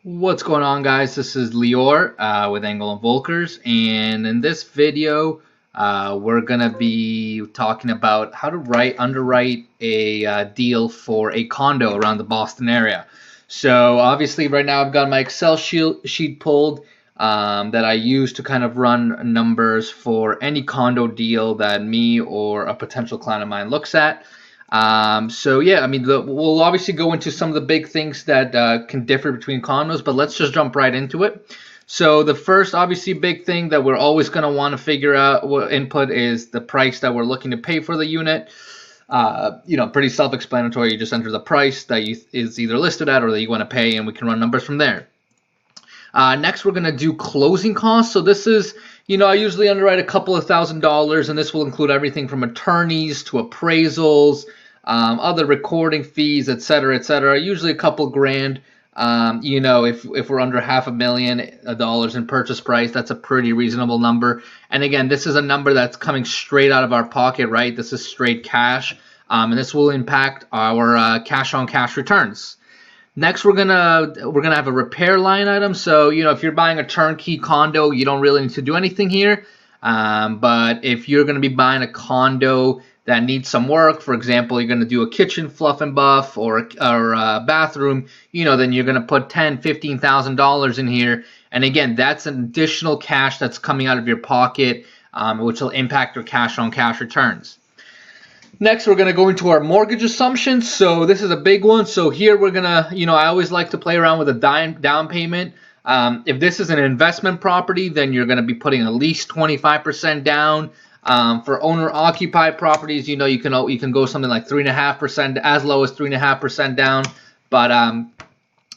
What's going on, guys? This is Lior with Angle and Volkers, and in this video we're gonna be talking about how to underwrite a deal for a condo around the Boston area. So obviously right now I've got my Excel sheet pulled that I use to kind of run numbers for any condo deal that me or a potential client of mine looks at. So yeah, I mean, we'll obviously go into some of the big things that can differ between condos, but let's just jump right into it. So the first, obviously, big thing that we're always going to want to figure out what input is the price that we're looking to pay for the unit. Pretty self-explanatory. You just enter the price that is either listed at or that you want to pay, and we can run numbers from there. Next, we're going to do closing costs. So this is, I usually underwrite a couple of $1,000s, and this will include everything from attorneys to appraisals, other recording fees, etc. Usually a couple grand. If we're under $500,000 in purchase price, that's a pretty reasonable number. And again, this is a number that's coming straight out of our pocket, right? This is straight cash, and this will impact our cash-on-cash returns. Next, we're gonna have a repair line item. So if you're buying a turnkey condo, you don't really need to do anything here. But if you're gonna be buying a condo that needs some work, for example, you're gonna do a kitchen fluff and buff or a bathroom, then you're gonna put $10,000-$15,000 in here. And again, that's an additional cash that's coming out of your pocket, which will impact your cash-on-cash returns. Next, we're going to go into our mortgage assumptions. So this is a big one. So here we're going to, I always like to play around with a down payment. If this is an investment property, then you're going to be putting at least 25% down. For owner-occupied properties, you can go something like 3.5%, as low as 3.5% down. But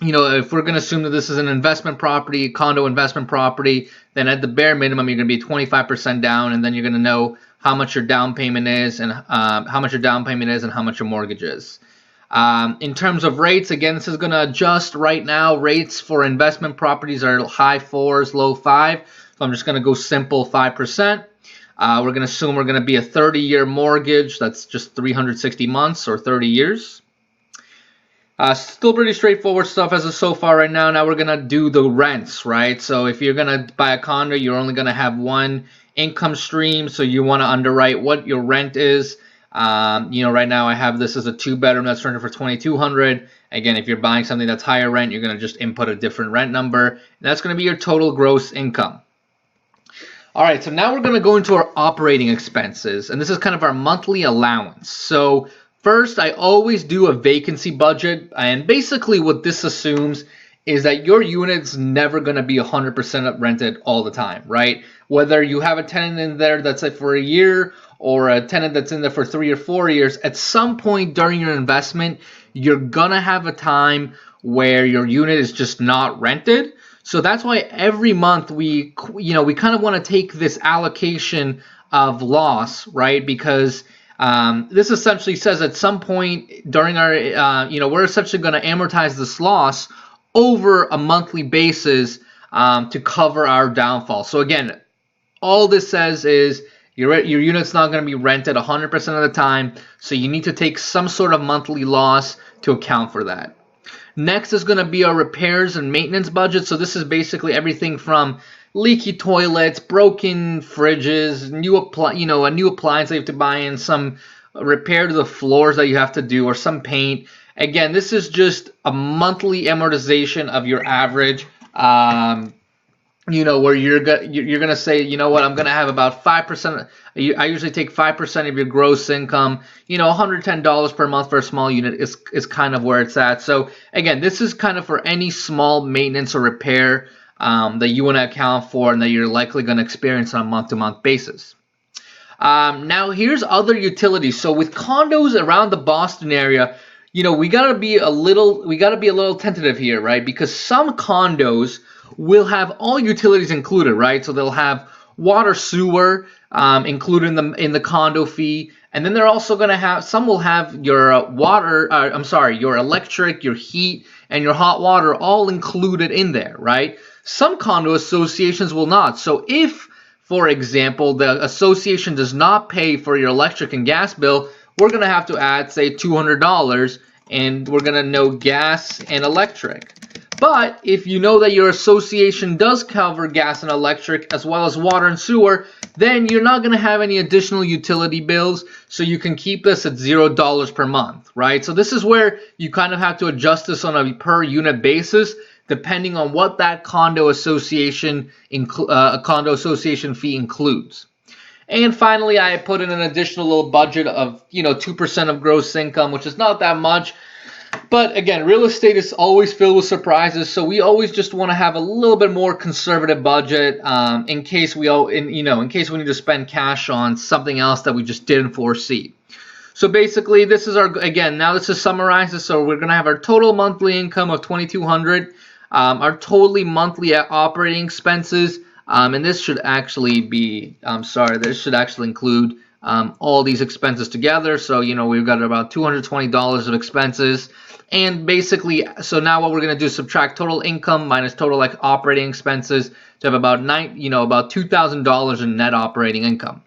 if we're going to assume that this is an investment property, condo investment property, then at the bare minimum, you're going to be 25% down, and then you're going to know how much your down payment is and how much your mortgage is. In terms of rates, again, this is going to adjust right now. Rates for investment properties are high 4s, low 5. So I'm just going to go simple 5%. We're going to assume we're going to be a 30-year mortgage. That's just 360 months or 30 years. Still pretty straightforward stuff as of so far right now. Now we're going to do the rents, right? So if you're going to buy a condo, you're only going to have one income stream, so you want to underwrite what your rent is. Right now I have this as a 2-bedroom that's rented for $2,200. Again, if you're buying something that's higher rent, you're going to just input a different rent number, and that's going to be your total gross income. All right, so now we're going to go into our operating expenses, and this is kind of our monthly allowance. So first, I always do a vacancy budget, and basically what this assumes is that your unit's never going to be 100% rented all the time, right? Whether you have a tenant in there that's like for a year or a tenant that's in there for 3 or 4 years, at some point during your investment, you're going to have a time where your unit is just not rented. So that's why every month we kind of want to take this allocation of loss, right? Because this essentially says at some point during our, we're essentially going to amortize this loss over a monthly basis to cover our downfall. So again, all this says is your unit's not going to be rented 100% of the time, so you need to take some sort of monthly loss to account for that. Next is going to be our repairs and maintenance budget. So this is basically everything from leaky toilets, broken fridges, a new appliance that you have to buy in, some repair to the floors that you have to do, or some paint. Again, this is just a monthly amortization of your average. Where you're gonna say, I'm gonna have about 5%. I usually take 5% of your gross income. $110 per month for a small unit is kind of where it's at. So again, this is kind of for any small maintenance or repair that you want to account for and that you're likely going to experience on a month-to-month basis. Now here's other utilities. So with condos around the Boston area, we gotta be a little tentative here, right? Because some condos will have all utilities included, right? So they'll have water, sewer included in the condo fee, and then they're also going to have, some will have your your electric, your heat, and your hot water all included in there, right? Some condo associations will not. So if, for example, the association does not pay for your electric and gas bill, we're going to have to add, say, $200, and we're going to know gas and electric. But if you know that your association does cover gas and electric as well as water and sewer, then you're not going to have any additional utility bills, so you can keep this at $0 per month, right? So this is where you kind of have to adjust this on a per unit basis, depending on what that condo association fee includes. And finally, I put in an additional little budget of 2% of gross income, which is not that much. But again, real estate is always filled with surprises, so we always just want to have a little bit more conservative budget in case we need to spend cash on something else that we just didn't foresee. So basically, this is this is summarized. So we're gonna have our total monthly income of $2,200, our totally monthly operating expenses, and this should actually be this should actually include all these expenses together. So we've got about $220 of expenses. And basically, so now what we're going to do is subtract total income minus total operating expenses to have about $2,000 in net operating income.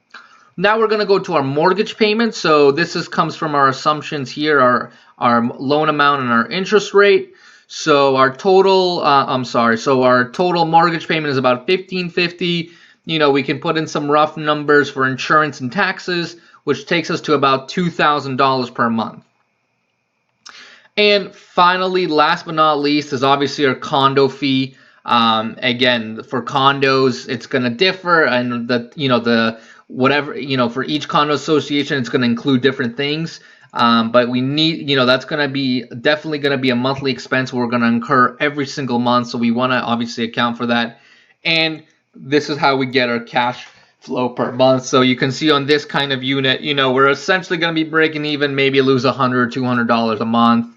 Now we're going to go to our mortgage payment. So this comes from our assumptions here, our loan amount and our interest rate. So our total our total mortgage payment is about $1,550. We can put in some rough numbers for insurance and taxes, which takes us to about $2,000 per month. And finally, last but not least, is obviously our condo fee. Again, for condos, it's going to differ, and for each condo association, it's going to include different things. But we need, that's going to be definitely going to be a monthly expense we're going to incur every single month. So we want to obviously account for that. And this is how we get our cash flow per month. So you can see on this kind of unit, we're essentially going to be breaking even, maybe lose $100 or $200 a month.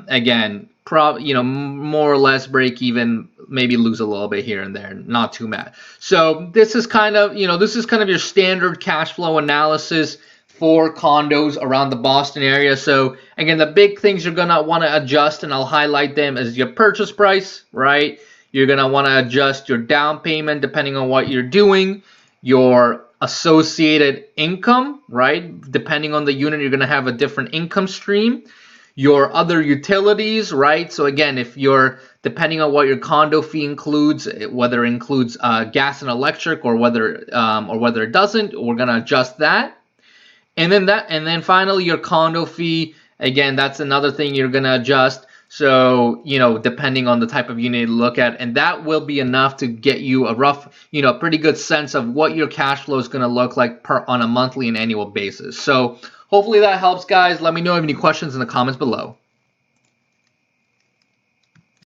Again, more or less break even, maybe lose a little bit here and there, not too bad. So this is kind of your standard cash flow analysis for condos around the Boston area. So again, the big things you're gonna want to adjust, and I'll highlight them, is your purchase price, right? You're gonna want to adjust your down payment depending on what you're doing, your associated income, right? Depending on the unit, you're gonna have a different income stream. Your other utilities, right? So again, depending on what your condo fee includes, whether it includes gas and electric or whether it doesn't, we're gonna adjust that. And then finally your condo fee, again, that's another thing you're gonna adjust. So depending on the type of unit you look at, and that will be enough to get you a rough, pretty good sense of what your cash flow is gonna look like on a monthly and annual basis. So hopefully that helps, guys. Let me know if you have any questions in the comments below.